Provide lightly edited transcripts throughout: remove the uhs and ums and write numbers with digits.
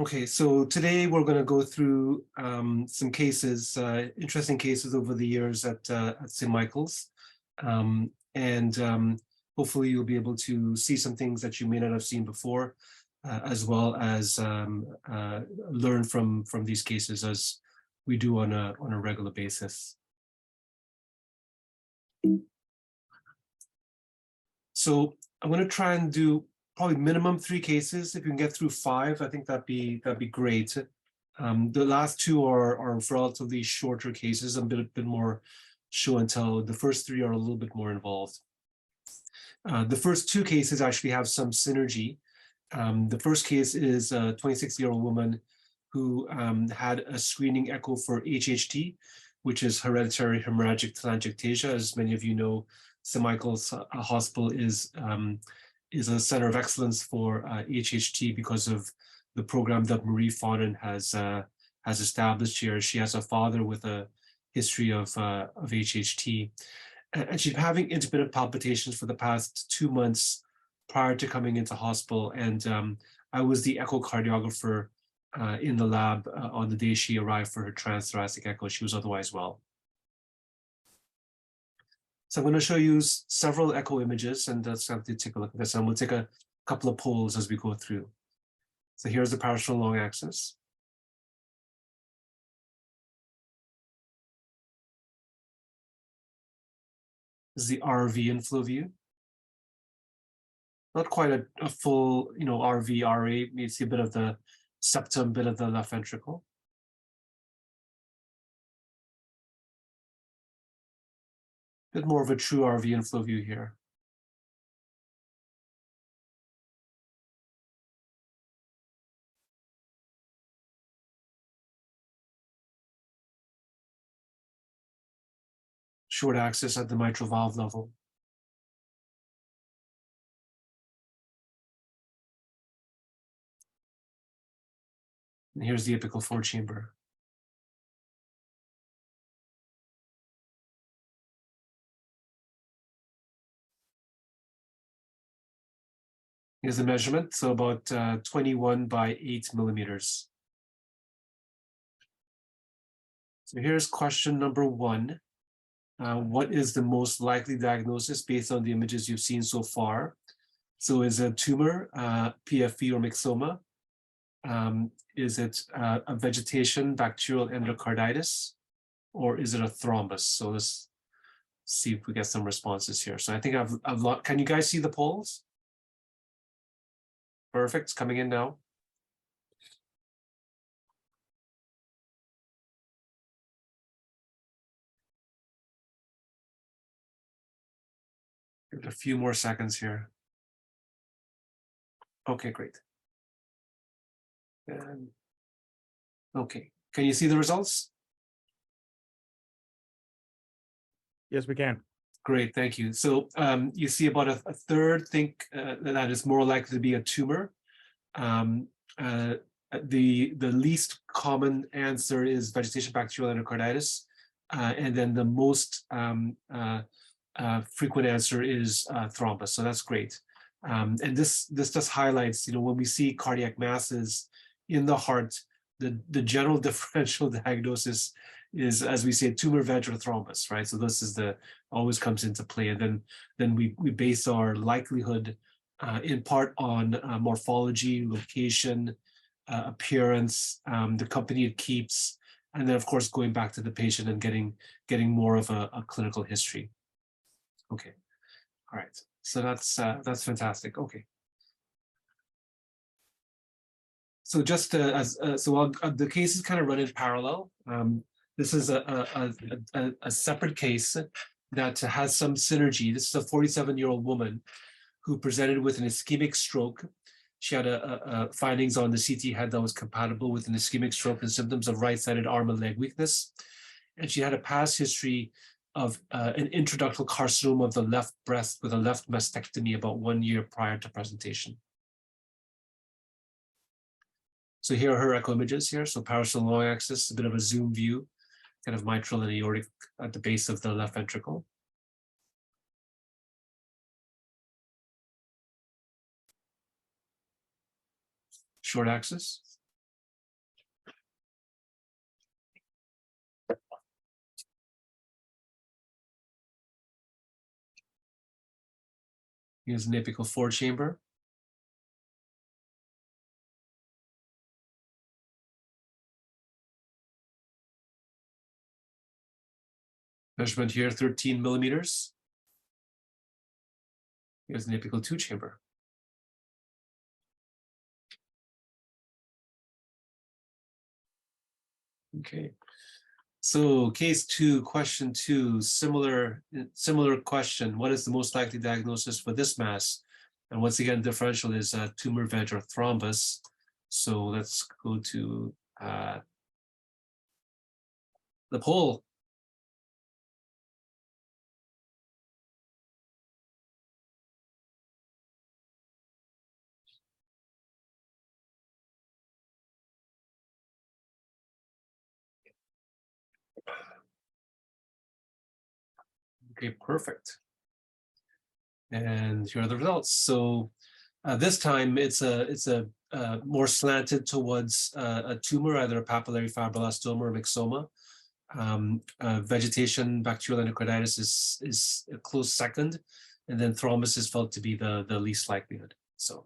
Okay, so today we're going to go through some cases, interesting cases over the years at St. Michael's. Hopefully you'll be able to see some things that you may not have seen before, as well as learn from these cases as we do on a regular basis. So I'm going to try and do probably minimum 3 cases. If you can get through 5, I think that'd be great. The last 2 are relatively shorter cases, a bit more show and tell. The first 3 are a little bit more involved. The first 2 cases actually have some synergy. The first case is a 26-year-old woman who had a screening echo for HHT, which is hereditary hemorrhagic telangiectasia. As many of you know, St. Michael's Hospital is a center of excellence for HHT because of the program that Marie Faunin has established here. She has a father with a history of HHT, and she's been having intermittent palpitations for the past 2 months prior to coming into hospital. And I was the echocardiographer in the lab on the day she arrived for her transthoracic echo. She was otherwise well. So I'm going to show you several echo images, and let's have to take a look at this. And we'll take a couple of polls as we go through. So here's the parasternal long axis. This is the RV inflow view. Not quite a full, RV, RA. You see a bit of the septum, bit of the left ventricle. Bit more of a true RV inflow view here. Short axis at the mitral valve level. And here's the apical forechamber. Here's the measurement, so about 21 by 8 millimeters. So here's question number 1. What is the most likely diagnosis based on the images you've seen so far? So is it a tumor, PFE or myxoma? Is it a vegetation, bacterial endocarditis? Or is it a thrombus? So let's see if we get some responses here. So I think I've can you guys see the polls? Perfect, it's coming in now. Give it a few more seconds here. Okay, great. And okay, can you see the results? Yes, we can. Great, thank you. So you see about a third think that is more likely to be a tumor. The least common answer is vegetation bacterial endocarditis, and then the most frequent answer is thrombus. So that's great. And this just highlights, when we see cardiac masses in the heart, the general differential diagnosis is, as we say, tumor, veg, or thrombus, right? So this is always comes into play, and then we base our likelihood in part on morphology, location, appearance, the company it keeps, and then of course going back to the patient and getting more of a clinical history. Okay, all right. So that's fantastic. Okay. So just the cases kind of run in parallel. This is a separate case that has some synergy. This is a 47-year-old woman who presented with an ischemic stroke. She had findings on the CT head that was compatible with an ischemic stroke and symptoms of right-sided arm and leg weakness. And she had a past history of an intraductal carcinoma of the left breast with a left mastectomy about 1 year prior to presentation. So here are her echo images here. So parasternal long axis, a bit of a zoom view, kind of mitral and aortic at the base of the left ventricle. Short axis. Here's an apical 4-chamber. Measurement here, 13 millimeters. Here's an apical 2-chamber. Okay. So case 2, question 2, similar question. What is the most likely diagnosis for this mass? And once again, differential is a tumor veg or thrombus. So let's go to the poll. Okay, perfect. And here are the results. So this time it's a more slanted towards a tumor, either a papillary fibroblastoma or myxoma. Vegetation, bacterial endocarditis is a close second, and then thrombus is felt to be the least likelihood. So,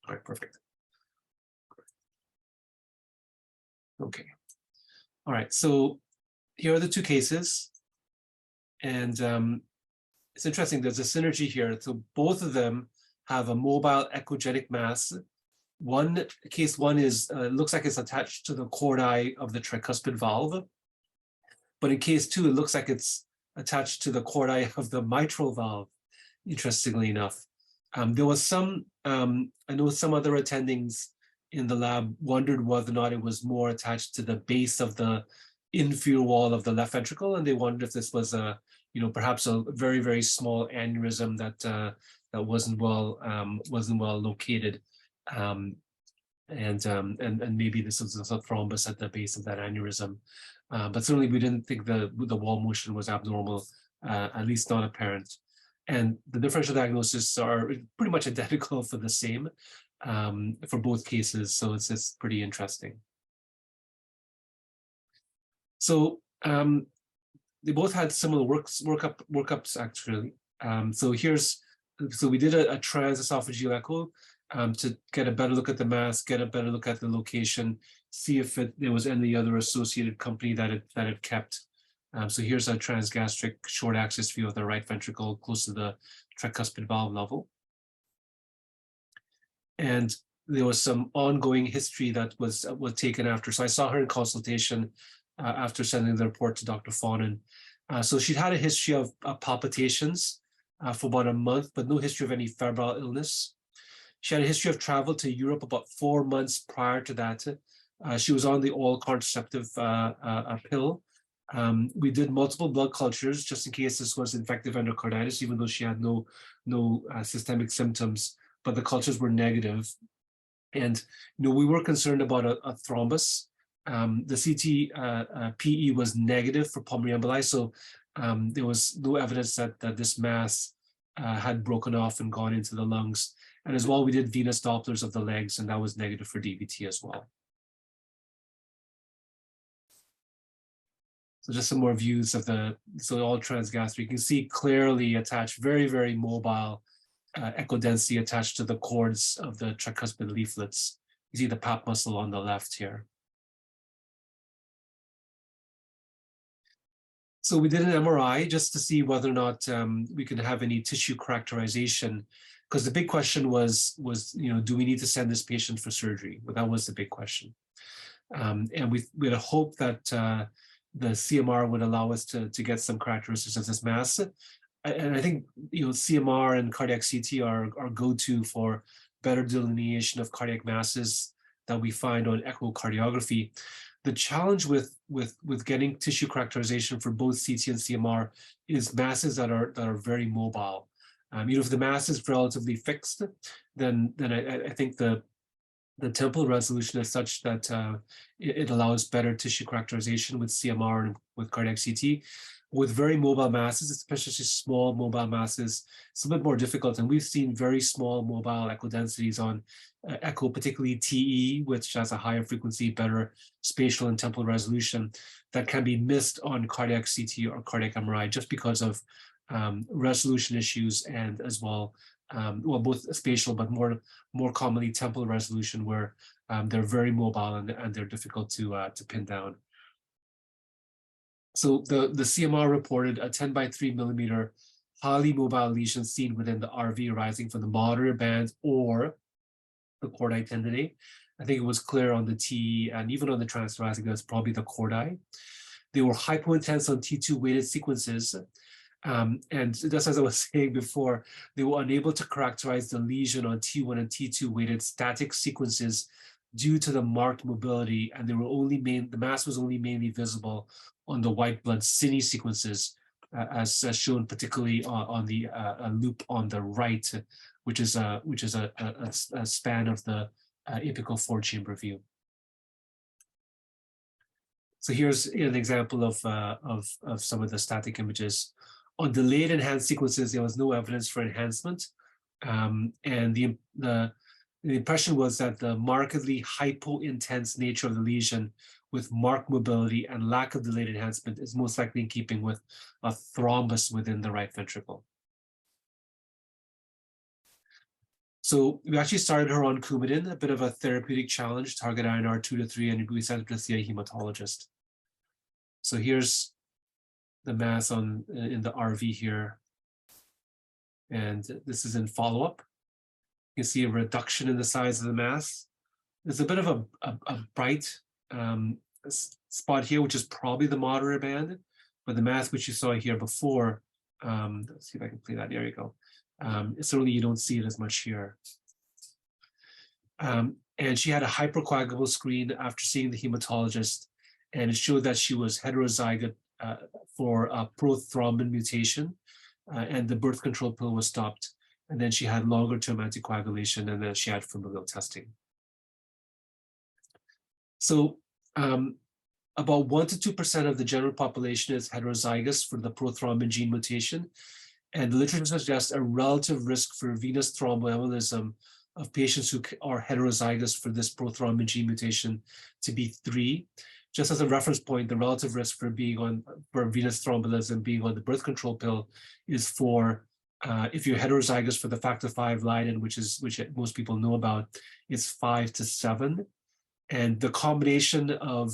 all right, perfect. Okay. All right, so here are the 2 cases. And it's interesting, there's a synergy here. So both of them have a mobile echogenic mass. Case 1 is looks like it's attached to the chordae of the tricuspid valve. But in case 2, it looks like it's attached to the chordae of the mitral valve, interestingly enough. There was some, I know some other attendings in the lab wondered whether or not it was more attached to the base of the inferior wall of the left ventricle, and they wondered if this was a, perhaps a very, very small aneurysm that wasn't well located, and maybe this was a thrombus at the base of that aneurysm. But certainly we didn't think the wall motion was abnormal, at least not apparent. And the differential diagnoses are pretty much identical for the same, for both cases. So it's pretty interesting. So they both had similar workups actually. So we did a transesophageal echo to get a better look at the mass, get a better look at the location, see if there was any other associated company that it kept. So here's a transgastric short axis view of the right ventricle close to the tricuspid valve level. And there was some ongoing history that was taken after. So I saw her in consultation after sending the report to Dr. Fawnin. So she'd had a history of palpitations for about a month, but no history of any febrile illness. She had a history of travel to Europe about 4 months prior to that. She was on the oral contraceptive pill. We did multiple blood cultures just in case this was infective endocarditis, even though she had no systemic symptoms, but the cultures were negative. And we were concerned about a thrombus. The CT PE was negative for pulmonary emboli, so there was no evidence that this mass had broken off and gone into the lungs. And as well, we did venous Dopplers of the legs, and that was negative for DVT as well. So just some more views of all transgastric. You can see clearly attached, very, very mobile echo density attached to the cords of the tricuspid leaflets. You see the pap muscle on the left here. So we did an MRI just to see whether or not we could have any tissue characterization, because the big question was, do we need to send this patient for surgery? Well, that was the big question. And we had a hope that the CMR would allow us to get some characteristics of this mass. And I think CMR and cardiac CT are go-to for better delineation of cardiac masses that we find on echocardiography. The challenge with getting tissue characterization for both CT and CMR is masses that are very mobile. If the mass is relatively fixed, then I think the temporal resolution is such that it allows better tissue characterization with CMR and with cardiac CT. With very mobile masses, especially small mobile masses, it's a bit more difficult. And we've seen very small mobile echo densities on echo, particularly TE, which has a higher frequency, better spatial and temporal resolution, that can be missed on cardiac CT or cardiac MRI just because of resolution issues and as well well, both spatial, but more commonly temporal resolution, where they're very mobile and they're difficult to pin down. So the CMR reported a 10 by 3 millimeter highly mobile lesion seen within the RV arising from the moderate band or the chordae tendineae. I think it was clear on the T and even on the transthoracic that's probably the chordae. They were hypointense on T2 weighted sequences. And just as I was saying before, they were unable to characterize the lesion on T1 and T2 weighted static sequences due to the marked mobility, and they were the mass was only mainly visible on the white blood cine sequences, as shown particularly on the loop on the right, which is a span of the apical four-chamber view. So here's an example of some of the static images. On delayed enhanced sequences, there was no evidence for enhancement, and the impression was that the markedly hypo-intense nature of the lesion with marked mobility and lack of delayed enhancement is most likely in keeping with a thrombus within the right ventricle. So we actually started her on Coumadin, a bit of a therapeutic challenge, target INR 2 to 3, and we sent her to see a hematologist. So here's the mass in the RV here, and this is in follow-up. You can see a reduction in the size of the mass. There's a bit of a bright spot here, which is probably the moderate band, but the mass which you saw here before, let's see if I can play that, there you go. Certainly you don't see it as much here. And she had a hypercoagulable screen after seeing the hematologist, and it showed that she was heterozygote for a prothrombin mutation, and the birth control pill was stopped. And then she had longer-term anticoagulation, and then she had familial testing. So about 1 to 2% of the general population is heterozygous for the prothrombin gene mutation, and the literature suggests a relative risk for venous thromboembolism of patients who are heterozygous for this prothrombin gene mutation to be 3. Just as a reference point, the relative risk for venous thromboembolism being on the birth control pill is 4. If you're heterozygous for the factor V Leiden, which most people know about, it's 5 to 7. And the combination of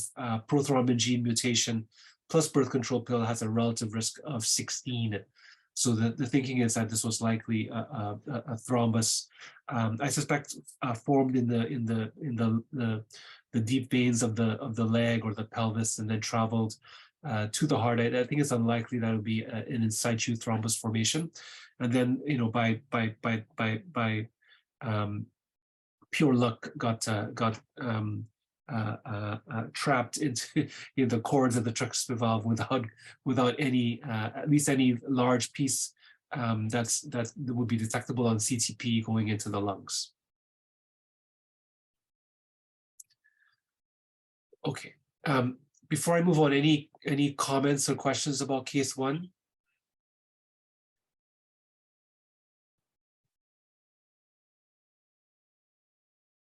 prothrombin gene mutation plus birth control pill has a relative risk of 16. So the thinking is that this was likely a thrombus. I suspect formed in the deep veins of the leg or the pelvis, and then traveled to the heart. I think it's unlikely that it would be an in situ thrombus formation, and then by pure luck got trapped into the cords of the tricuspid valve without any at least any large piece that would be detectable on CTP going into the lungs. Okay. Before I move on, any comments or questions about case 1?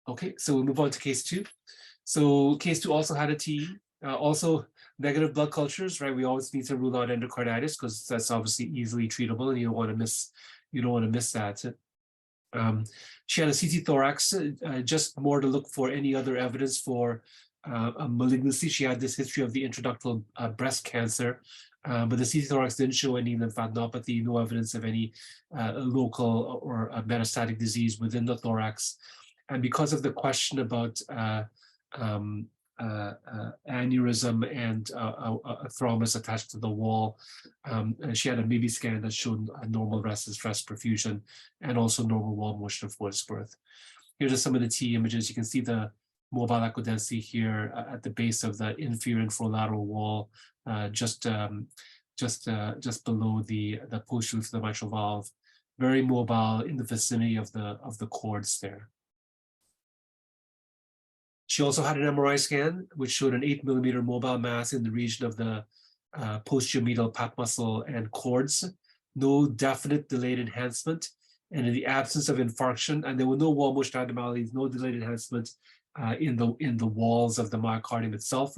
Okay, so we'll move on to case 2. So case 2 also had a TE, also negative blood cultures, right? We always need to rule out endocarditis because that's obviously easily treatable, and you don't want to miss that. She had a CT thorax, just more to look for any other evidence for a malignancy. She had this history of the intraductal breast cancer, but the CT thorax didn't show any lymphadenopathy, no evidence of any local or metastatic disease within the thorax. And because of the question about aneurysm and a thrombus attached to the wall, she had a MIBI scan that showed a normal restless perfusion and also normal wall motion of forced birth. Here are some of the T images. You can see the mobile ecodensity here at the base of the inferior infralateral wall, just below the posterior of the mitral valve, very mobile in the vicinity of the cords there. She also had an MRI scan, which showed an 8 millimeter mobile mass in the region of the posterior medial pap muscle and cords. No definite delayed enhancement, and in the absence of infarction, and there were no wall motion abnormalities, no delayed enhancement in the walls of the myocardium itself.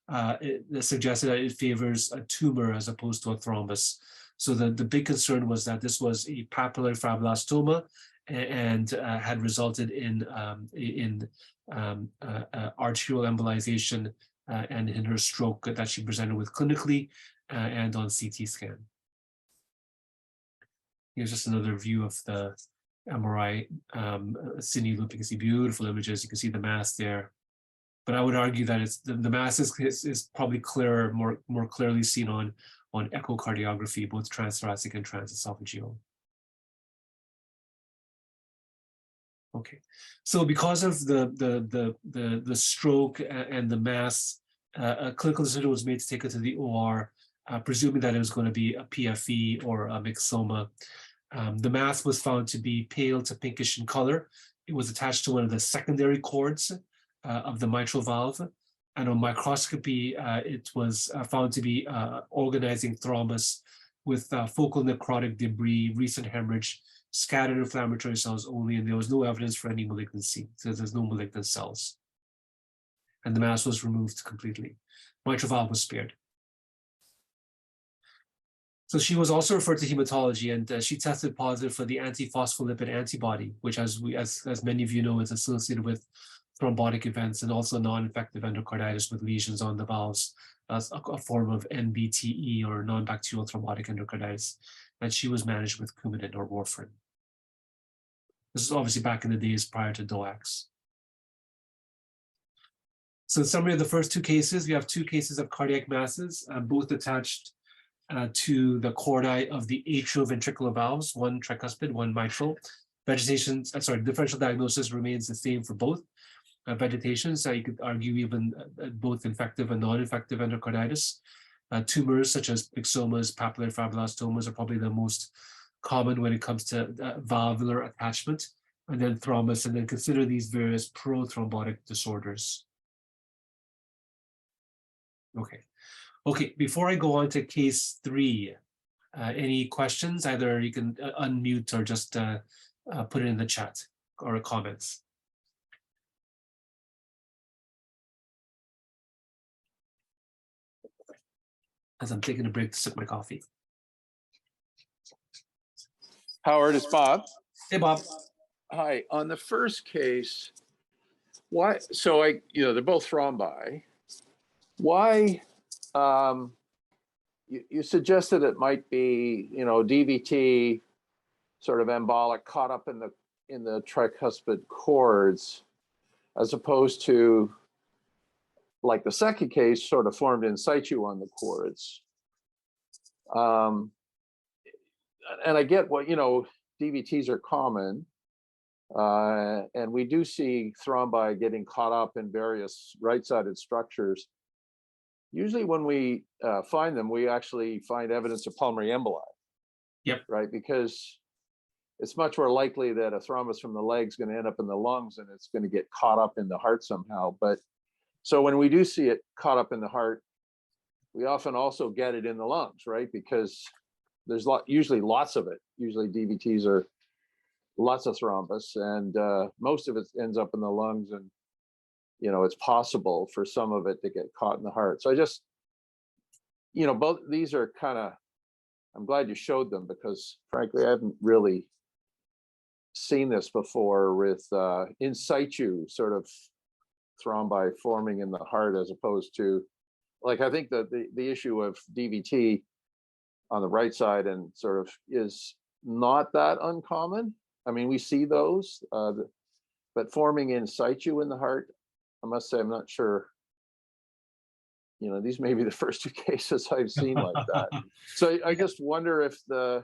It suggested that it favors a tumor as opposed to a thrombus. So the big concern was that this was a papillary fibrillostoma and had resulted in arterial embolization and in her stroke that she presented with clinically and on CT scan. Here's just another view of the MRI cine loop. You can see beautiful images. You can see the mass there. But I would argue that it's the mass is probably clearer, more clearly seen on echocardiography, both transthoracic and transesophageal. Okay, so because of the stroke and the mass, a clinical decision was made to take her to the OR, presuming that it was going to be a PFE or a myxoma. The mass was found to be pale to pinkish in color. It was attached to one of the secondary cords of the mitral valve, and on microscopy, it was found to be organizing thrombus with focal necrotic debris, recent hemorrhage, scattered inflammatory cells only, and there was no evidence for any malignancy. So there's no malignant cells. And the mass was removed completely. Mitral valve was spared. So she was also referred to hematology, and she tested positive for the antiphospholipid antibody, which, as many of you know, is associated with thrombotic events and also non-infective endocarditis with lesions on the valves, as a form of NBTE or non-bacterial thrombotic endocarditis. And she was managed with Coumadin or warfarin. This is obviously back in the days prior to DOACs. So in summary of the first two cases, we have two cases of cardiac masses, both attached to the chordae of the atrioventricular valves, one tricuspid, one mitral. Differential diagnosis remains the same for both vegetations. So you could argue even both infective and non-infective endocarditis. Tumors such as myxomas, papillary fibrillostomas are probably the most common when it comes to valvular attachment, and then thrombus, and then consider these various prothrombotic disorders. Okay, before I go on to case 3, any questions? Either you can unmute or just put it in the chat or comments. As I'm taking a break to sip my coffee. Howard, it's Bob. Hey, Bob. Hi. On the first case, why? So they're both thrombi. Why? You suggested it might be, DVT, sort of embolic, caught up in the tricuspid cords, as opposed to, like the second case, sort of formed in situ on the cords. And I get what, DVTs are common, and we do see thrombi getting caught up in various right-sided structures. Usually when we find them, we actually find evidence of pulmonary emboli. Yep. Right, because it's much more likely that a thrombus from the leg is going to end up in the lungs and it's going to get caught up in the heart somehow. But so when we do see it caught up in the heart, we often also get it in the lungs, right? Because there's usually lots of it. Usually DVTs are lots of thrombus, and most of it ends up in the lungs, and it's possible for some of it to get caught in the heart. So I just, both these are kind of, I'm glad you showed them, because frankly I haven't really seen this before with in situ sort of thrombi forming in the heart, as opposed to, like, I think that the issue of DVT on the right side and sort of is not that uncommon. I mean, we see those, but forming in situ in the heart, I must say, I'm not sure. These may be the first two cases I've seen like that. So I just wonder if so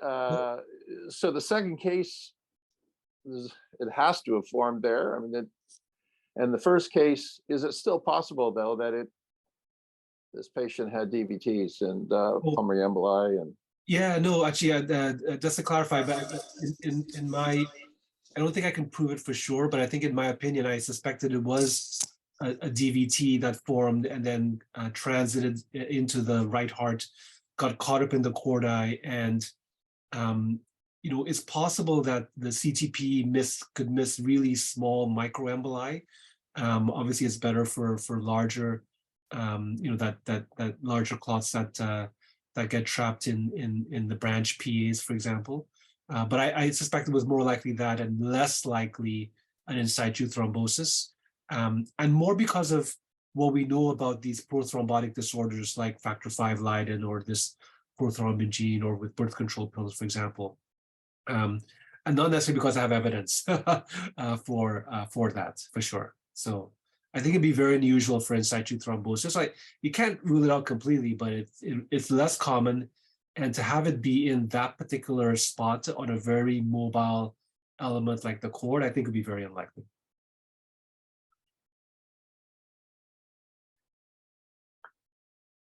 the second case, it has to have formed there. I mean, and the first case, is it still possible though that this patient had DVTs and pulmonary emboli and? Yeah, no, actually, just to clarify, but in my, I don't think I can prove it for sure, but I think in my opinion, I suspected it was a DVT that formed and then transited into the right heart, got caught up in the chordae, and it's possible that the CTP could miss really small microemboli. Obviously, it's better for larger, that larger clots that that get trapped in the branch PAs, for example. But I suspect it was more likely that and less likely an in situ thrombosis, and more because of what we know about these prothrombotic disorders like factor V Leiden or this prothrombin gene or with birth control pills, for example. And not necessarily because I have evidence for that, for sure. So I think it'd be very unusual for in situ thrombosis. Like you can't rule it out completely, but it's less common. And to have it be in that particular spot on a very mobile element like the cord, I think would be very unlikely.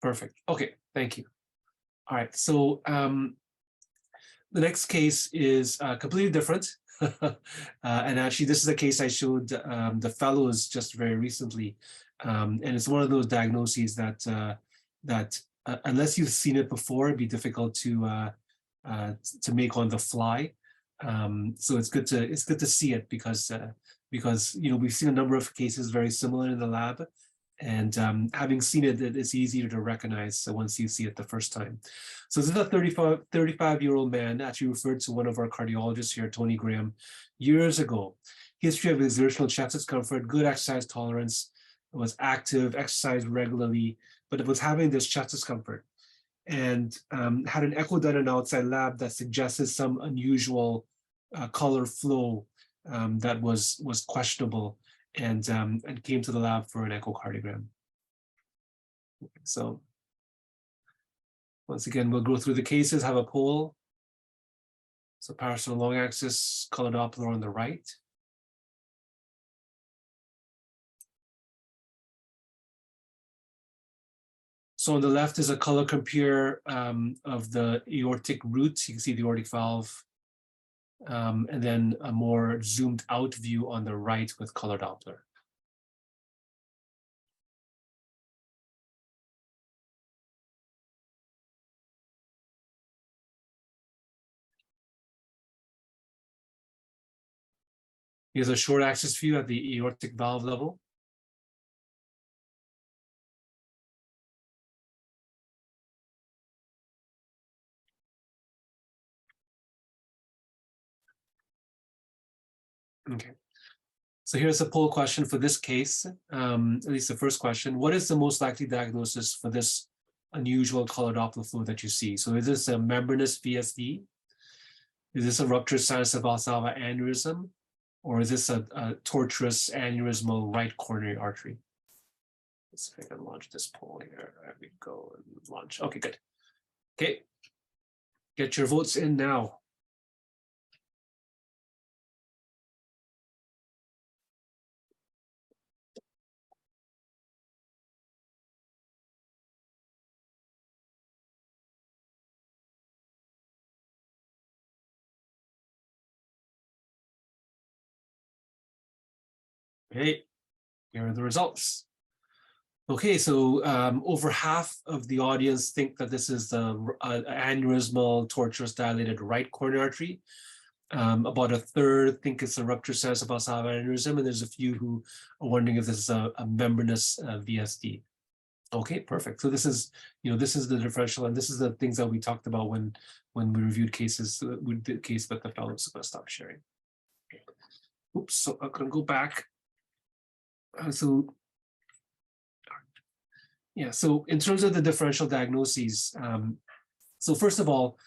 Perfect. Okay, thank you. All right, so the next case is completely different. And actually, this is a case I showed the fellows just very recently. And it's one of those diagnoses that unless you've seen it before, it'd be difficult to make on the fly. So it's good to see it because we've seen a number of cases very similar in the lab. And having seen it, it's easier to recognize once you see it the first time. So this is a 35-year-old man, actually referred to one of our cardiologists here, Tony Graham, years ago. History of exertional chest discomfort, good exercise tolerance, was active, exercised regularly, but it was having this chest discomfort. And had an echo done in an outside lab that suggested some unusual color flow that was questionable. And came to the lab for an echocardiogram. So once again, we'll go through the cases, have a poll. So parasternal long axis, color Doppler on the right. So on the left is a color compare of the aortic root. You can see the aortic valve. And then a more zoomed out view on the right with color Doppler. Here's a short axis view at the aortic valve level. Okay. So here's a poll question for this case, at least the first question. What is the most likely diagnosis for this unusual color Doppler flow that you see? So is this a membranous VSD? Is this a ruptured sinus of Valsalva aneurysm? Or is this a tortuous aneurysmal right coronary artery? Let's see if I can launch this poll here. There we go, and launch. Okay, good. Okay, get your votes in now. Okay, here are the results. Okay, so over half of the audience think that this is the aneurysmal tortuous dilated right coronary artery. About a third think it's a ruptured sinus of Valsalva aneurysm, and there's a few who are wondering if this is a membranous VSD. Okay, perfect. So this is, this is the differential, and this is the things that we talked about when we reviewed cases, with the case that the fellows are going to stop sharing. Okay. Oops, so I'm going to go back. So in terms of the differential diagnoses, so first of all,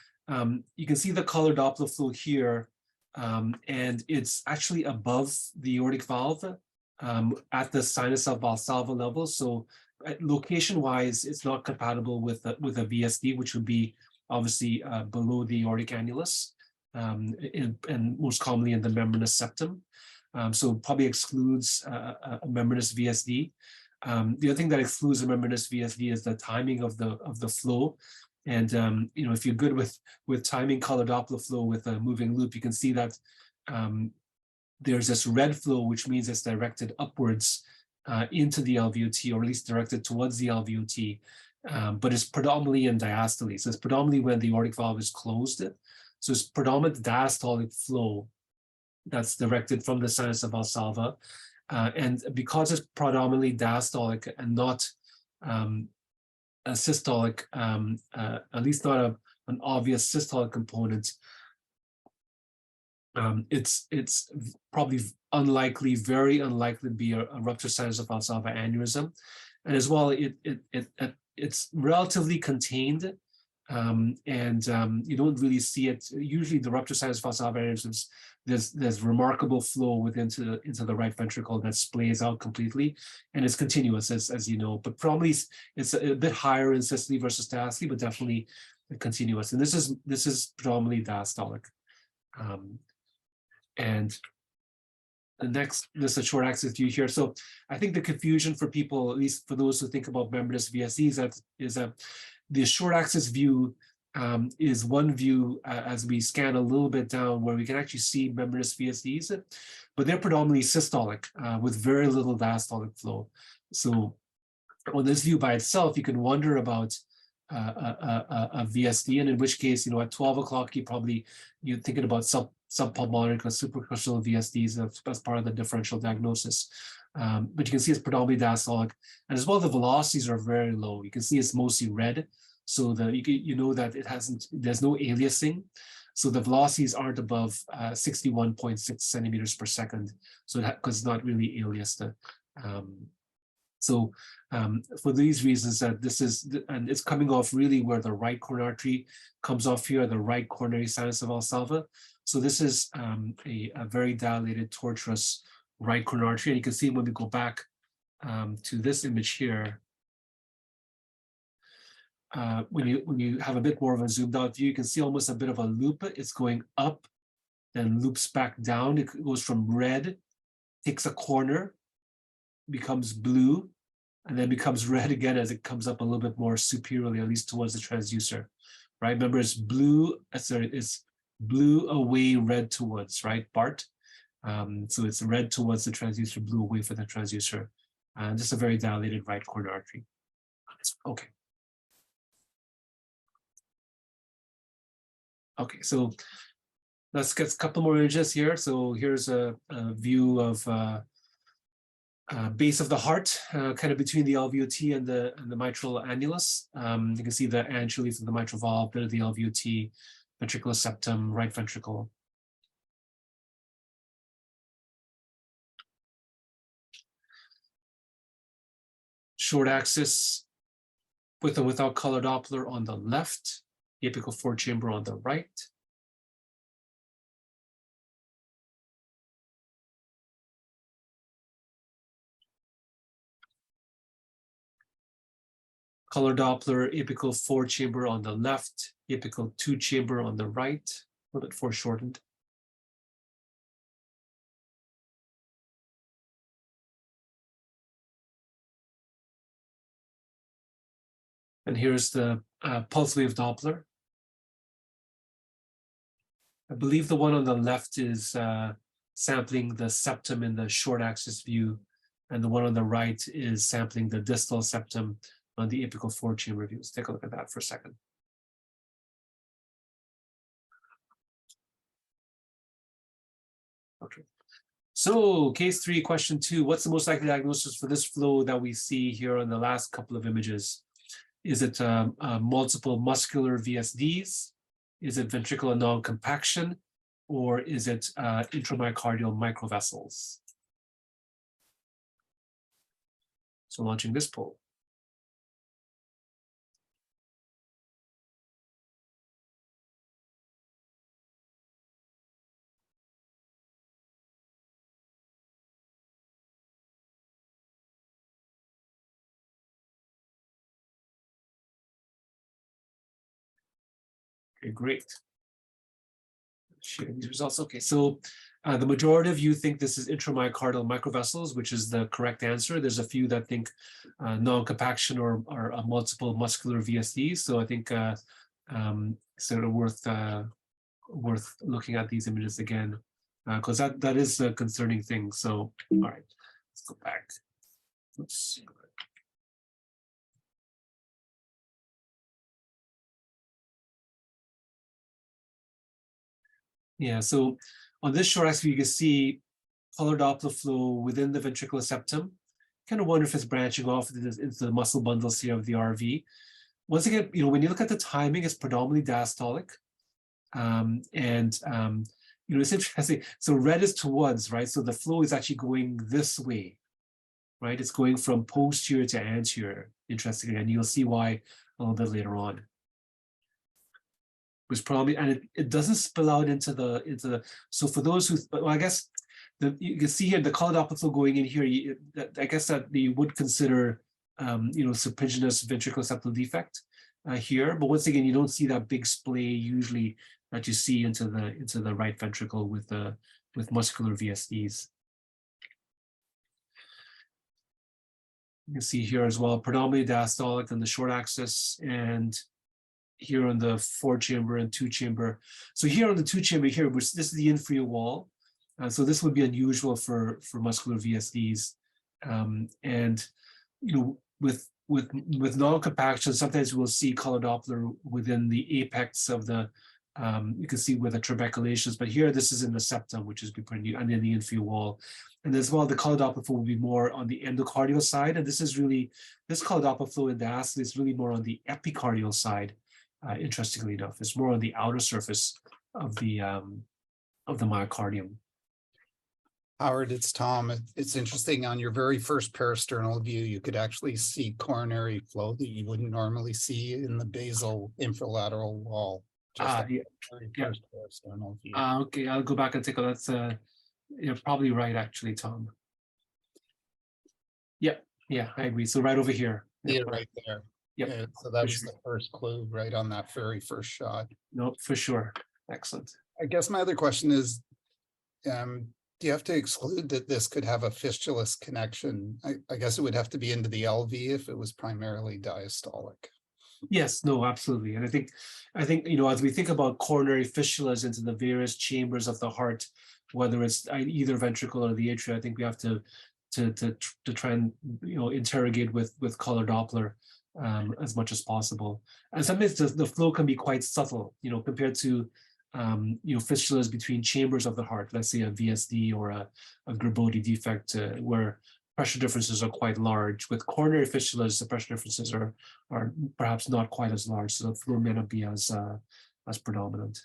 you can see the color Doppler flow here, and it's actually above the aortic valve at the sinus of Valsalva level. So location-wise, it's not compatible with a VSD, which would be obviously below the aortic annulus, and most commonly in the membranous septum. So probably excludes a membranous VSD. The other thing that excludes a membranous VSD is the timing of the flow. And if you're good with timing color Doppler flow with a moving loop, you can see that there's this red flow, which means it's directed upwards into the LVOT, or at least directed towards the LVOT, but it's predominantly in diastole. So it's predominantly when the aortic valve is closed. So it's predominant diastolic flow that's directed from the sinus of Valsalva. And because it's predominantly diastolic and not systolic, at least not an obvious systolic component, it's probably unlikely, very unlikely to be a rupture sinus of Valsalva aneurysm, and as well, it's relatively contained, and you don't really see it. Usually, the rupture sinus of Valsalva aneurysms, there's remarkable flow into the right ventricle that splays out completely, and it's continuous, as you know. But probably it's a bit higher in systole versus diastole, but definitely continuous. And this is predominantly diastolic. And the next, this is a short axis view here. So I think the confusion for people, at least for those who think about membranous VSDs, is that the short axis view is one view as we scan a little bit down where we can actually see membranous VSDs, but they're predominantly systolic with very little diastolic flow. So on this view by itself, you can wonder about a VSD, and in which case, at 12 o'clock, you're thinking about subpulmonic or supracrustal VSDs as part of the differential diagnosis. But you can see it's predominantly diastolic, and as well, the velocities are very low. You can see it's mostly red, so that you know that there's no aliasing, so the velocities aren't above 61.6 centimeters per second. So because it's not really aliased. So for these reasons, that and it's coming off really where the right coronary artery comes off here, the right coronary sinus of Valsalva. So this is a very dilated, tortuous right coronary artery. And you can see when we go back to this image here, when you have a bit more of a zoomed out view, you can see almost a bit of a loop. It's going up, then loops back down. It goes from red, takes a corner, becomes blue, and then becomes red again as it comes up a little bit more superiorly, at least towards the transducer, right? Remember, it's blue, it's blue away, red towards, right, Bart? So it's red towards the transducer, blue away from the transducer. Just a very dilated right coronary artery. Okay. Okay, so let's get a couple more images here. So here's a view of base of the heart, kind of between the LVOT and the mitral annulus. You can see the anchovies of the mitral valve, bit of the LVOT, ventricular septum, right ventricle. Short axis with and without color Doppler on the left, the apical four chamber on the right. Color Doppler, apical four chamber on the left, apical two chamber on the right, a little bit foreshortened. And here's the pulse wave Doppler. I believe the one on the left is sampling the septum in the short axis view, and the one on the right is sampling the distal septum on the apical four chamber view. Let's take a look at that for a second. Okay. So case 3, question 2, what's the most likely diagnosis for this flow that we see here on the last couple of images? Is it multiple muscular VSDs? Is it ventricular non-compaction? Or is it intramyocardial microvessels? So launching this poll. Okay, great. Share these results. Okay, so the majority of you think this is intramyocardial microvessels, which is the correct answer. There's a few that think non-compaction or multiple muscular VSDs. So I think sort of worth looking at these images again, because that is a concerning thing. So all right, let's go back. Oops. Yeah, so on this short axis, you can see color Doppler flow within the ventricular septum. Kind of wonder if it's branching off into the muscle bundles here of the RV. once again, when you look at the timing, it's predominantly diastolic. It's interesting. So red is towards, right? So the flow is actually going this way, right? It's going from posterior to anterior, interestingly, and you'll see why a little bit later on. Was probably, and it doesn't spill out into the, so for those who, well, I guess you can see here the colored Doppler flow going in here. I guess that you would consider, serpiginous ventricular septal defect here, but once again, you don't see that big splay usually that you see into the right ventricle with muscular VSDs. You can see here as well, predominantly diastolic on the short axis, and here on the 4-chamber and 2-chamber. So here on the 2-chamber here, which this is the inferior wall. So this would be unusual for muscular VSDs. With non-compaction, sometimes we'll see color Doppler within the apex of the, you can see with the trabeculations, but here this is in the septum, which is pretty under the inferior wall. And as well, the color Doppler flow will be more on the endocardial side. And this color Doppler flow in diastole is really more on the epicardial side. Interestingly enough, it's more on the outer surface of the myocardium. Howard, it's Tom. It's interesting. On your very first parasternal view, you could actually see coronary flow that you wouldn't normally see in the basal infralateral wall. Just Yeah. very first parasternal view. Okay, I'll go back and take a look. That's you're probably right, actually, Tom. Yeah, I agree. So right over here. Yeah, right there. Yep. Yeah, so that was sure. the first clue right on that very first shot. No, for sure. Excellent. I guess my other question is, do you have to exclude that this could have a fistulous connection? I guess it would have to be into the LV if it was primarily diastolic. Yes, no, absolutely. And I think, as we think about coronary fistulas into the various chambers of the heart, whether it's either ventricle or the atria, I think we have to try and interrogate with color Doppler as much as possible. And sometimes the flow can be quite subtle, compared to fistulas between chambers of the heart, let's say a VSD or a Gerbodi defect, where pressure differences are quite large. With coronary fistulas, the pressure differences are perhaps not quite as large, so the flow may not be as predominant.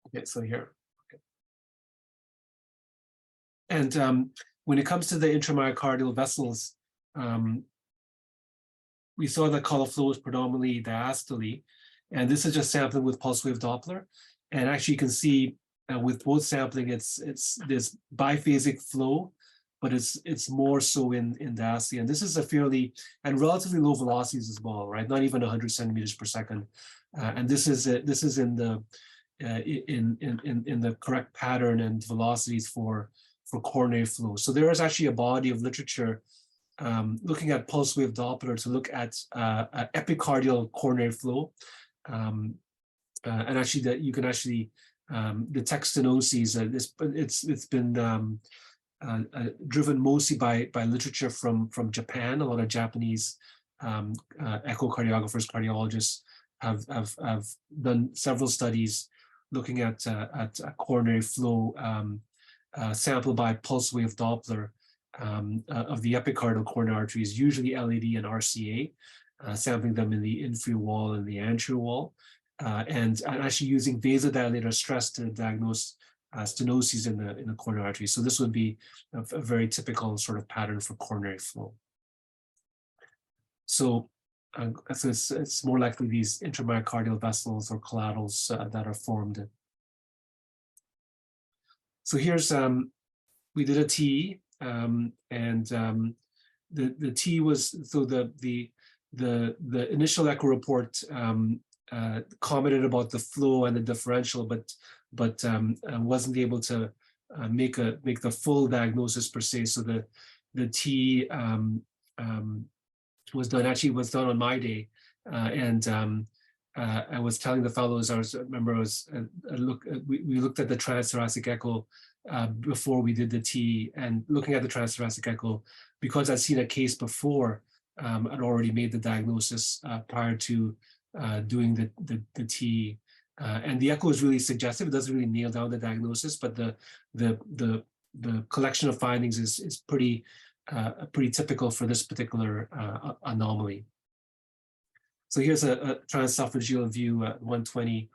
Okay, so here. Okay. And when it comes to the intramyocardial vessels, we saw that color flow is predominantly diastole, and this is just sampling with pulse wave Doppler. And actually, you can see with both sampling, it's this biphasic flow, but it's more so in diastole. And this is a fairly and relatively low velocities as well, right? Not even 100 centimeters per second. And this is in the in the correct pattern and velocities for coronary flow. So there is actually a body of literature looking at pulse wave Doppler to look at epicardial coronary flow, and actually that you can actually detect stenoses. It's been driven mostly by literature from Japan. A lot of Japanese echocardiographers, cardiologists have done several studies looking at coronary flow sampled by pulse wave Doppler of the epicardial coronary arteries, usually LAD and RCA, sampling them in the inferior wall and the anterior wall, and actually using vasodilator stress to diagnose stenoses in the coronary artery. So this would be a very typical sort of pattern for coronary flow. So it's more likely these intramyocardial vessels or collaterals that are formed. So here's, we did a T, and the T was, so the initial echo report commented about the flow and the differential, but wasn't able to make the full diagnosis per se. So the T was done on my day, and I was telling the fellows, we looked at the transthoracic echo before we did the T, and looking at the transthoracic echo, because I'd seen a case before, I'd already made the diagnosis prior to doing the T. And the echo is really suggestive. It doesn't really nail down the diagnosis, but the collection of findings is pretty typical for this particular anomaly. So here's a transesophageal view at 120,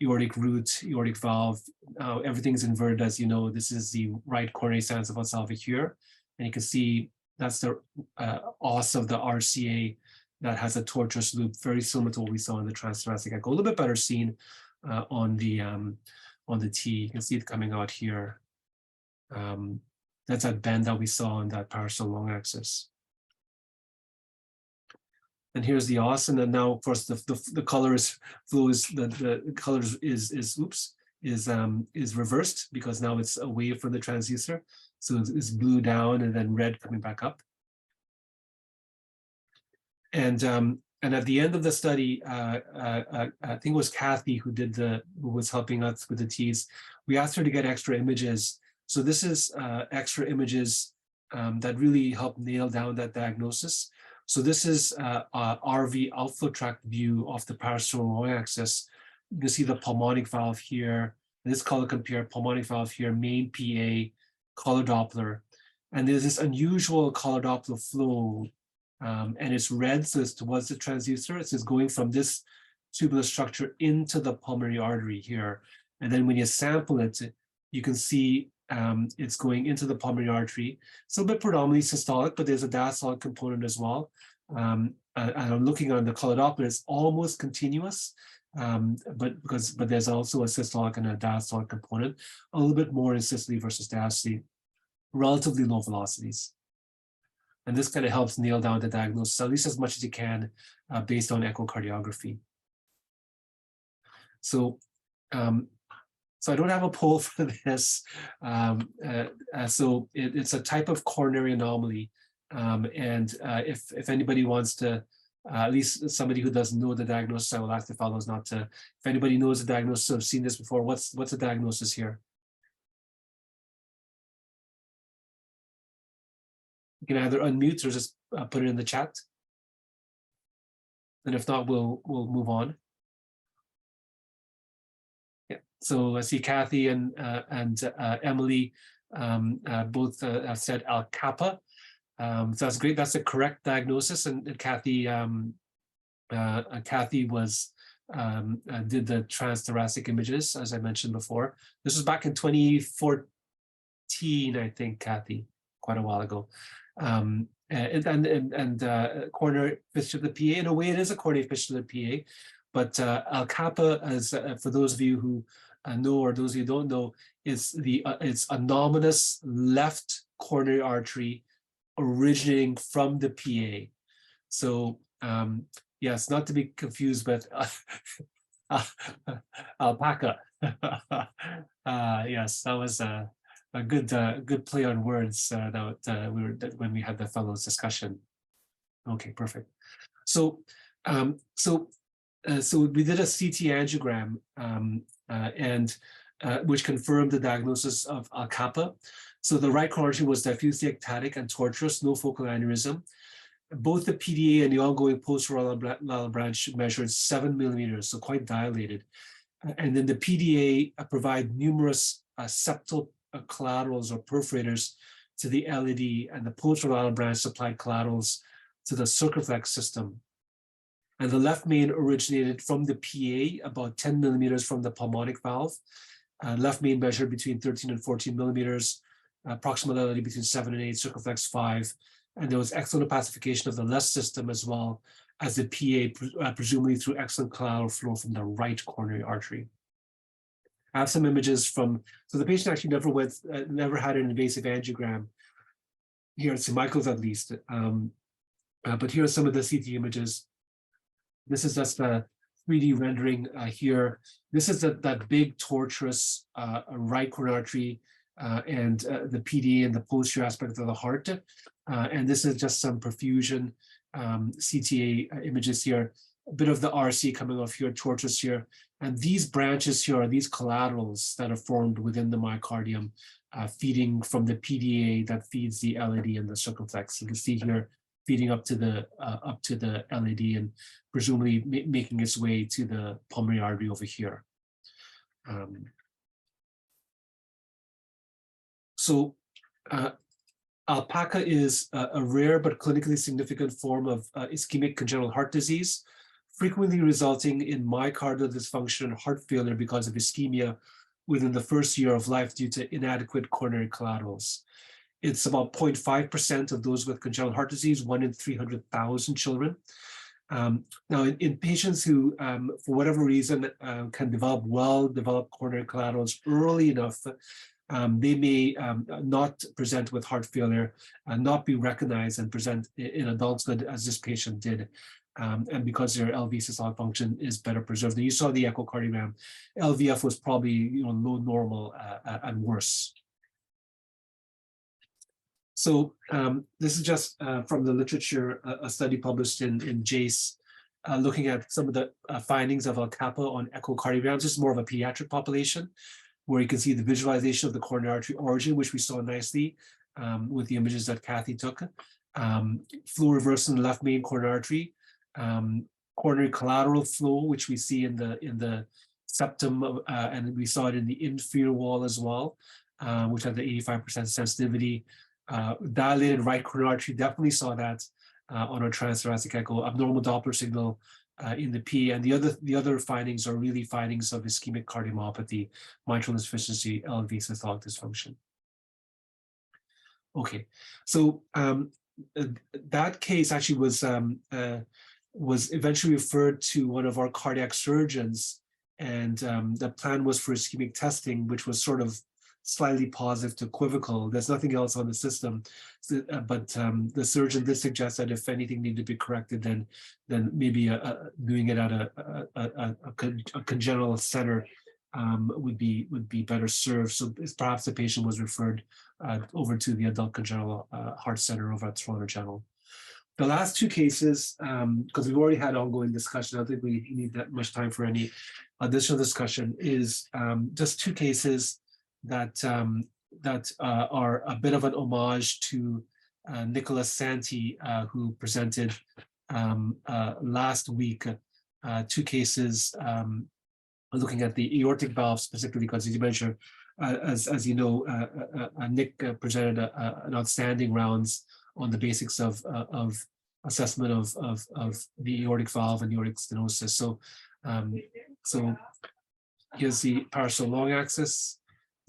aortic root, aortic valve. Everything's inverted, as you know. This is the right coronary sinus of valsalva here, and you can see that's the os of the RCA that has a tortuous loop, very similar to what we saw in the transthoracic echo. A little bit better seen on the T. You can see it coming out here. That's that bend that we saw in that parasternal long axis. And here's the os, and then now, of course, the color is the color is reversed because now it's away from the transducer, so it's blue down and then red coming back up. And at the end of the study, I think it was Kathy who was helping us with the T's. We asked her to get extra images. So this is extra images that really help nail down that diagnosis. So this is RV outflow tract view of the parasternal long axis. You can see the pulmonic valve here. This color compare pulmonic valve here, main PA, color Doppler. And there's this unusual color Doppler flow. And it's red, so it's towards the transducer. It's just going from this tubular structure into the pulmonary artery here. And then when you sample it, you can see it's going into the pulmonary artery. It's a bit predominantly systolic, but there's a diastolic component as well. And I'm looking on the color Doppler, it's almost continuous, but there's also a systolic and a diastolic component, a little bit more in systole versus diastole, relatively low velocities. And this kind of helps nail down the diagnosis, at least as much as you can, based on echocardiography. So, so I don't have a poll for this. So it's a type of coronary anomaly. And if anybody wants to, at least somebody who doesn't know the diagnosis, I will ask the fellows not to. If anybody knows the diagnosis or have seen this before, what's the diagnosis here? You can either unmute or just put it in the chat. And if not, we'll move on. Yeah. So I see Kathy and Emily both have said Al Kappa. So that's great. That's the correct diagnosis. And Kathy was did the transthoracic images, as I mentioned before. This was back in 2014, I think, Kathy, quite a while ago. Coronary fistula of the PA. In a way, it is a coronary fistula of the PA, but Al Kappa, as for those of you who know or those of you who don't know, is it's a anomalous left coronary artery originating from the PA. So yes, not to be confused with alpaca. Yes, that was a good play on words when we had the fellows discussion. Okay, perfect. So so we did a CT angiogram and which confirmed the diagnosis of Al Kappa. So the right coronary artery was diffusely ectatic and tortuous, no focal aneurysm. Both the PDA and the ongoing posterolateral branch measured 7 millimeters, so quite dilated. And then the PDA provide numerous septal collaterals or perforators to the LED, and the posterolateral branch supplied collaterals to the circumflex system. And the left main originated from the PA, about 10 millimeters from the pulmonic valve. Left main measured between 13 and 14 millimeters, proximal LED between 7 and 8, circumflex 5. And there was excellent opacification of the left system as well as the PA, presumably through excellent collateral flow from the right coronary artery. I have some images from, so the patient actually never had an invasive angiogram here at St. Michael's at least. But here are some of the CT images. This is just a 3D rendering here. This is that big tortuous right coronary artery and the PDA and the posterior aspect of the heart. And this is just some perfusion CTA images here. A bit of the RC coming off here, tortuous here. And these branches here are these collaterals that are formed within the myocardium, feeding from the PDA that feeds the LED and the circumflex. You can see here feeding up to the LAD and presumably making its way to the pulmonary artery over here. Alpaca is a rare but clinically significant form of ischemic congenital heart disease, frequently resulting in myocardial dysfunction and heart failure because of ischemia within the first year of life due to inadequate coronary collaterals. It's about 0.5% of those with congenital heart disease, 1 in 300,000 children. Now, in patients who, for whatever reason, can develop well-developed coronary collaterals early enough, they may not present with heart failure, not be recognized and present in adulthood as this patient did. And because their LV systolic function is better preserved. And you saw the echocardiogram, LVF was probably low normal and worse. So this is just from the literature, a study published in JACE, looking at some of the findings of Al-Kappa on echocardiograms. This is more of a pediatric population, where you can see the visualization of the coronary artery origin, which we saw nicely with the images that Kathy took. Flow reversal in the left main coronary artery, coronary collateral flow, which we see in the septum, and we saw it in the inferior wall as well, which had the 85% sensitivity. Dilated right coronary artery, definitely saw that on our transthoracic echo. Abnormal Doppler signal in the P, and the other findings are really findings of ischemic cardiomyopathy, mitral insufficiency, LV systolic dysfunction. Okay, so that case actually was eventually referred to one of our cardiac surgeons, and the plan was for ischemic testing, which was sort of slightly positive to equivocal. There's nothing else on the system, but the surgeon did suggest that if anything needed to be corrected, then maybe doing it at a congenital center would be better served. So perhaps the patient was referred over to the adult congenital heart center over at Toronto General. The last two cases, because we've already had ongoing discussion, I don't think we need that much time for any additional discussion, is just two cases that are a bit of an homage to Nicholas Santi, who presented last week. Two cases looking at the aortic valve specifically, because as you mentioned, as you know, Nick presented an outstanding rounds on the basics of assessment of the aortic valve and aortic stenosis. So, so here's the parasternal long axis.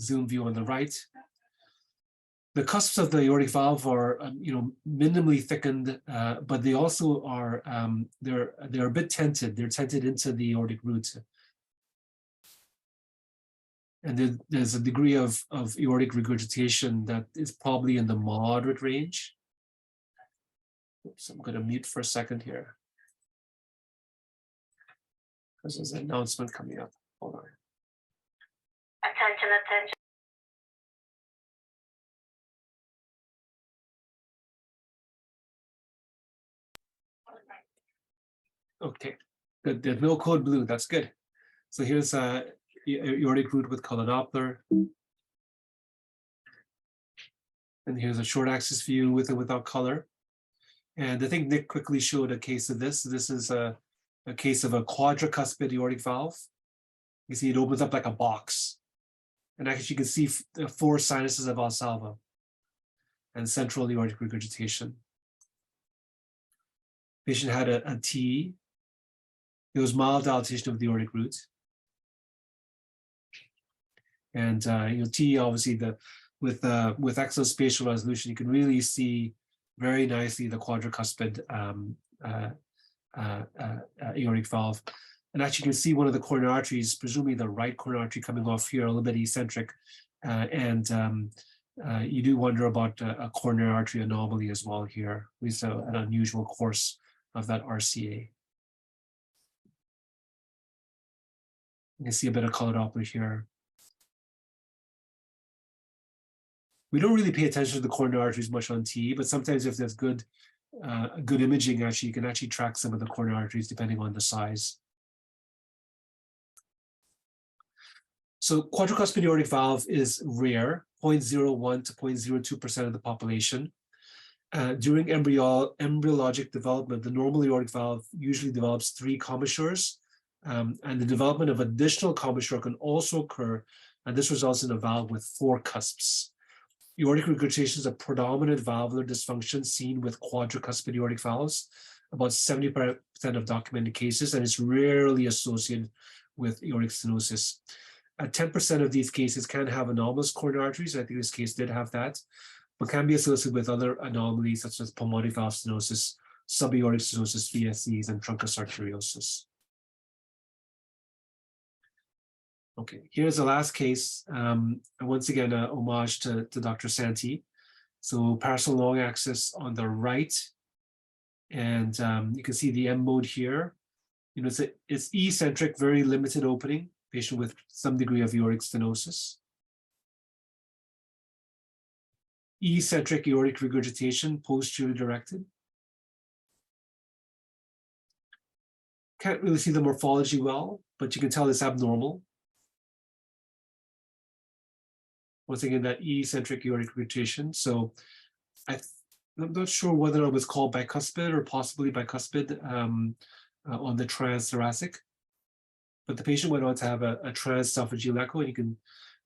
Zoom view on the right. The cusps of the aortic valve are, minimally thickened, but they also are they're a bit tented. They're tented into the aortic root, and there's a degree of aortic regurgitation that is probably in the moderate range. Oops, I'm going to mute for a second here because there's an announcement coming up. Hold on. Attention. Okay, good. There's no code blue. That's good. So here's aortic root with color Doppler. And here's a short axis view with and without color. And I think Nick quickly showed a case of this. This is a case of a quadricuspid aortic valve. You see it opens up like a box. And actually you can see the 4 sinuses of Valsalva and central aortic regurgitation. Patient had a T. There was mild dilatation of the aortic root. And T, obviously, with exospatial resolution, you can really see very nicely the quadricuspid aortic valve. And actually, you can see one of the coronary arteries, presumably the right coronary artery, coming off here, a little bit eccentric. You do wonder about a coronary artery anomaly as well here, at least an unusual course of that RCA. You can see a bit of color Doppler here. We don't really pay attention to the coronary arteries much on T, but sometimes if there's good imaging, actually, you can actually track some of the coronary arteries depending on the size. So quadricuspid aortic valve is rare, 0.01 to 0.02% of the population. During embryologic development, the normal aortic valve usually develops 3 commissures, and the development of additional commissure can also occur, and this results in a valve with 4 cusps. Aortic regurgitation is a predominant valvular dysfunction seen with quadricuspid aortic valves, about 70% of documented cases, and it's rarely associated with aortic stenosis. 10% of these cases can have anomalous coronary arteries. I think this case did have that, but can be associated with other anomalies such as pulmonic valve stenosis, subaortic stenosis, VSEs, and truncus arteriosus. Okay, here's the last case. And once again, a homage to Dr. Santi. So parietal long axis on the right, and you can see the M mode here. You know, it's eccentric, very limited opening, patient with some degree of aortic stenosis. Eccentric aortic regurgitation, posteriorly directed. Can't really see the morphology well, but you can tell it's abnormal. Once again, that eccentric aortic regurgitation. So I'm not sure whether it was called bicuspid or possibly bicuspid on the transthoracic, but the patient went on to have a transesophageal echo, and you can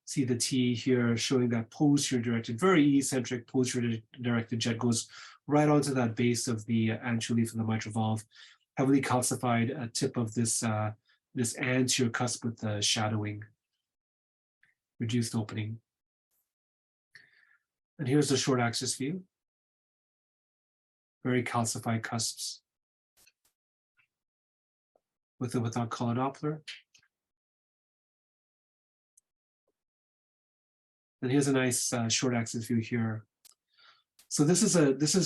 see the T here showing that posterior directed, very eccentric posterior directed jet goes right onto that base of the anterior leaf of the mitral valve, heavily calcified tip of this this anterior cusp with the shadowing, reduced opening. And here's the short axis view. Very calcified cusps with or without color Doppler. And here's a nice short axis view here. So this is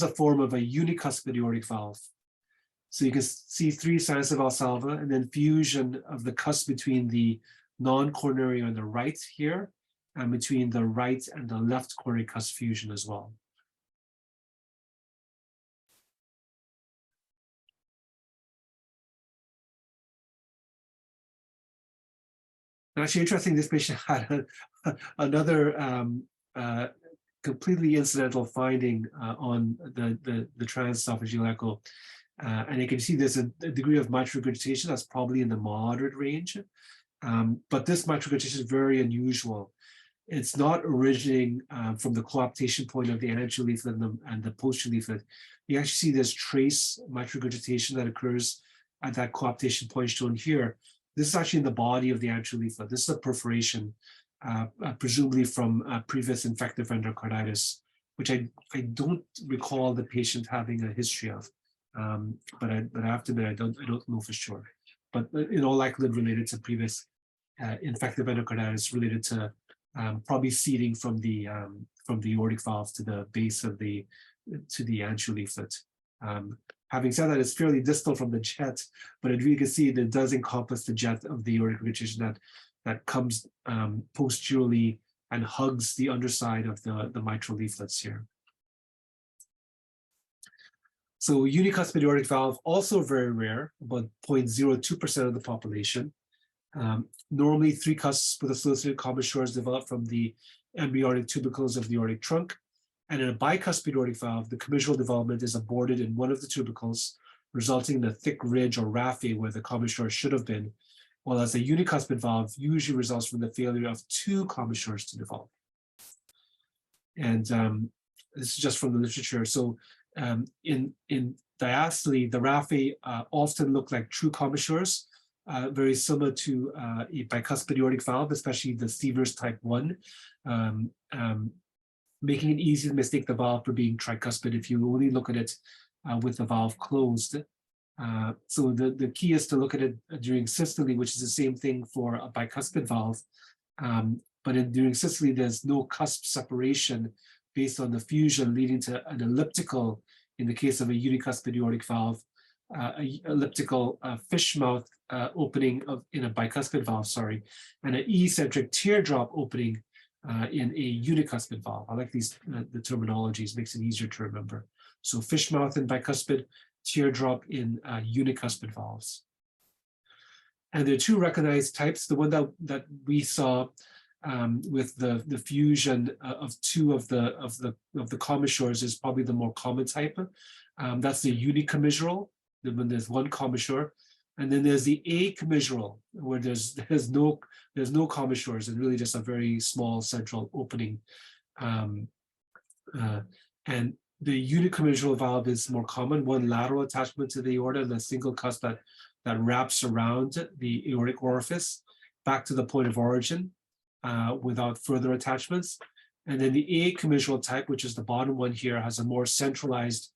a form of a unicuspid aortic valve. So you can see 3 sinuses of Valsalva and then fusion of the cusp between the non-coronary on the right here and between the right and the left coronary cusp fusion as well. And actually interesting, this patient had another completely incidental finding on the transesophageal echo. And you can see there's a degree of mitral regurgitation that's probably in the moderate range. But this mitral regurgitation is very unusual. It's not originating from the coaptation point of the anterior leaflet and the posterior leaflet. You actually see this trace mitral regurgitation that occurs at that coaptation point shown here. This is actually in the body of the anterior leaflet. This is a perforation, presumably from previous infective endocarditis, which I don't recall the patient having a history of. But I have to admit, I don't know for sure. But in all likelihood, related to previous infective endocarditis, related to probably seeding from the aortic valve to the base of the anterior leaflet. Having said that, it's fairly distal from the jet, but you can see that it does encompass the jet of the aortic regurgitation that comes posteriorly and hugs the underside of the mitral leaflets here. So unicuspid aortic valve, also very rare, about 0.02% of the population. Normally 3 cusps with associated commissures develop from the embryonic tubercles of the aortic trunk. And in a bicuspid aortic valve, the commissural development is aborted in one of the tubercles, resulting in a thick ridge or raphe where the commissure should have been, while as a unicuspid valve usually results from the failure of 2 commissures to develop. And this is just from the literature. So in diastole, the raphe often look like true commissures, very similar to a bicuspid aortic valve, especially the Stevers type 1, making it easy to mistake the valve for being tricuspid if you only look at it with the valve closed. So the key is to look at it during systole, which is the same thing for a bicuspid valve. But during systole, there's no cusp separation based on the fusion, leading to an elliptical, in the case of a unicuspid aortic valve, elliptical fish mouth opening in a bicuspid valve, and an eccentric teardrop opening in a unicuspid valve. I like these the terminologies, makes it easier to remember. So fish mouth in bicuspid, teardrop in unicuspid valves. And there are 2 recognized types. The one that we saw with the fusion of two of the commissures is probably the more common type. That's the unicommissural, when there's one commissure, and then there's the acommissural, where there's no commissures and really just a very small central opening. And the unicommissural valve is more common, one lateral attachment to the aorta and a single cusp that wraps around the aortic orifice back to the point of origin without further attachments. And then the acommissural type, which is the bottom one here, has a more centralized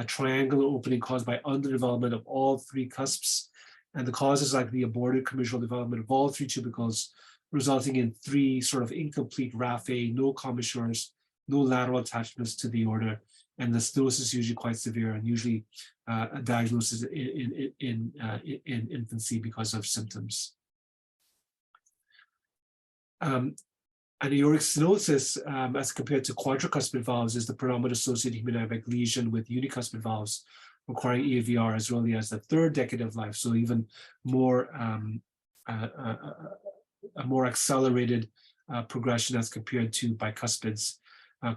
triangular opening caused by underdevelopment of all three cusps. And the cause is like the aborted commissural development of all three tubercles, resulting in three sort of incomplete raphe, no commissures, no lateral attachments to the aorta. And the stenosis is usually quite severe, and usually a diagnosis in infancy because of symptoms. An aortic stenosis, as compared to quadricuspid valves, is the predominant associated hemodynamic lesion with unicuspid valves requiring EVR as early as the third decade of life. So even more a more accelerated progression as compared to bicuspids.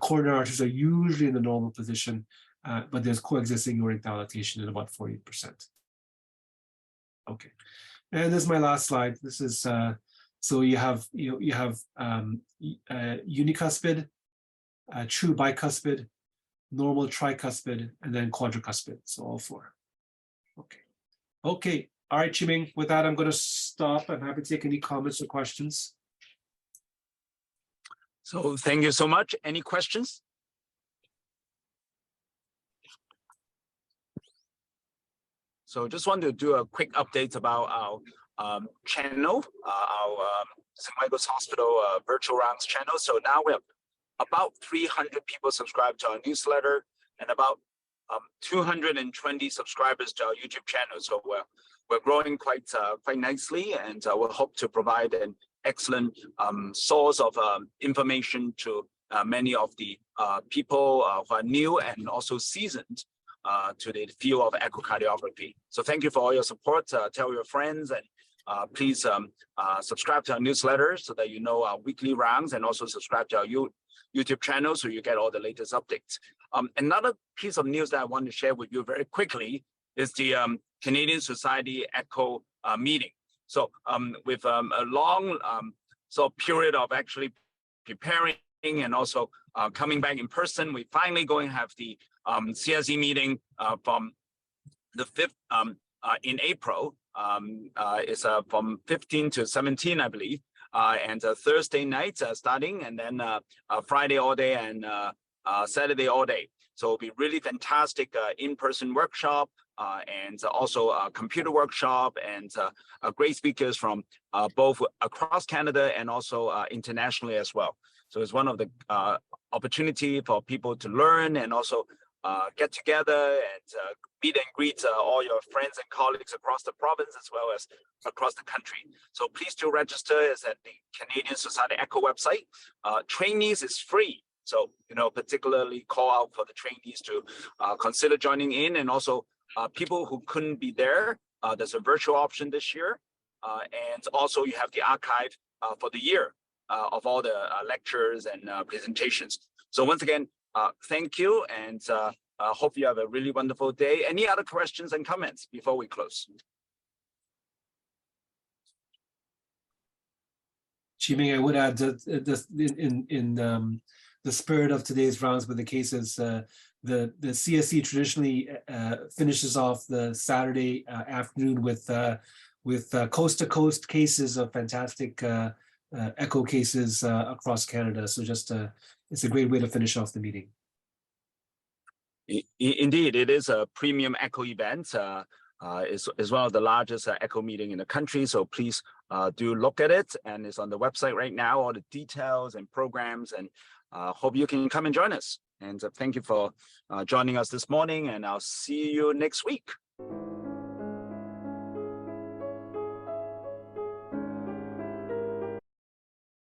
Coronary arteries are usually in the normal position, but there's coexisting aortic dilatation in about 40%. Okay, and this is my last slide. This is so you have unicuspid, true bicuspid, normal tricuspid, and then quadricuspid. So all four. Okay. All right, Chiming. With that, I'm going to stop. I'm happy to take any comments or questions. So thank you so much. Any questions? So just want to do a quick update about our channel, our St. Michael's Hospital virtual rounds channel. So now we have about 300 people subscribed to our newsletter and about 220 subscribers to our YouTube channel. So we're growing quite nicely, and we'll hope to provide an excellent source of information to many of the people who are new and also seasoned to the field of echocardiography. So thank you for all your support. Tell your friends, and please subscribe to our newsletter so that you know our weekly rounds, and also subscribe to our YouTube channel so you get all the latest updates. Another piece of news that I want to share with you very quickly is the Canadian Society Echo meeting. So with a long sort of period of actually preparing and also coming back in person, we finally going to have the CSE meeting from the 5th in April. It's from 15 to 17, I believe, and Thursday night starting, and then Friday all day and Saturday all day. So it'll be really fantastic in-person workshop and also a computer workshop, and great speakers from both across Canada and also internationally as well. So it's one of the opportunity for people to learn and also get together and meet and greet all your friends and colleagues across the province as well as across the country. So please do register. It's at the Canadian Society Echo website. Trainees is free. So, particularly call out for the trainees to consider joining in, and also people who couldn't be there. There's a virtual option this year. And also you have the archive for the year of all the lectures and presentations. So once again, thank you, and hope you have a really wonderful day. Any other questions and comments before we close? Chiming, I would add that in the spirit of today's rounds with the cases, the CSE traditionally finishes off the Saturday afternoon with coast-to-coast cases of fantastic echo cases across Canada. So just it's a great way to finish off the meeting. Indeed, it is a premium echo event. It's one of the largest echo meeting in the country. So please do look at it, and it's on the website right now, all the details and programs, and hope you can come and join us. And thank you for joining us this morning, and I'll see you next week.